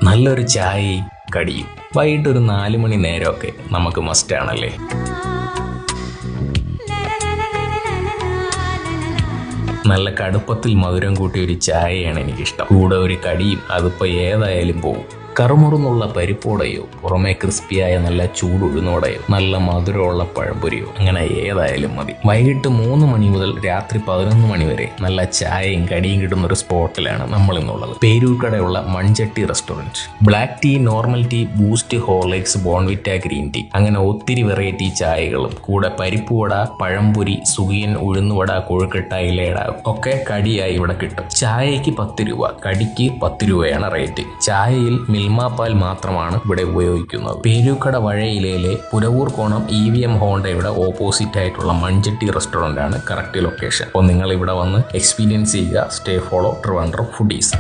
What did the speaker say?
നല്ലൊരു ചായയും കടിയും വൈകിട്ട് ഒരു 4 മണി നേരമൊക്കെ നമുക്ക് മസ്റ്റാണല്ലേ. നല്ല കടുപ്പത്തിൽ മധുരം കൂട്ടിയ ഒരു ചായയാണ് എനിക്കിഷ്ടം. കൂടെ ഒരു കടിയും, അതിപ്പോൾ ഏതായാലും പോകും. കറുമുറുന്നുള്ള പരിപ്പോടയോ, പുറമേ ക്രിസ്പിയായ നല്ല ചൂടുഴുന്നോടയോ, നല്ല മധുരമുള്ള പഴംപൊരിയോ, അങ്ങനെ ഏതായാലും മതി. വൈകിട്ട് 3 മണി മുതൽ രാത്രി 11 മണി വരെ നല്ല ചായയും കടിയും കിട്ടുന്ന ഒരു സ്പോട്ടിലാണ് നമ്മൾ ഇന്നുള്ളത്. പേരൂർക്കടയുള്ള Manchatti restaurant. Black tea, normal tea, Boost, Horlicks, Bournvita green tea, അങ്ങനെ ഒത്തിരി വെറൈറ്റി ചായകളും കൂടെ പരിപ്പുവട, പഴംപൊരി, സുഖിയൻ, ഉഴുന്നുവട, കൊഴുക്കട്ട, ഇലയട ഒക്കെ കടിയായി ഇവിടെ കിട്ടും. ചായയ്ക്ക് 10 രൂപ, കടിക്ക് 10 രൂപയാണ് റേറ്റ്. ചായയിൽ മിൽമാപ്പാൽ മാത്രമാണ് ഇവിടെ ഉപയോഗിക്കുന്നത്. പേരൂക്കട വഴയിലയിലെ പുരവൂർ കോണം EVM ഹോണ്ടയുടെ ഓപ്പോസിറ്റ് ആയിട്ടുള്ള മൺചട്ടി റെസ്റ്റോറൻ്റ് ആണ് കറക്റ്റ് ലൊക്കേഷൻ. അപ്പോൾ നിങ്ങൾ ഇവിടെ വന്ന് എക്സ്പീരിയൻസ് ചെയ്യുക. Stay follow Trivandrum foodies.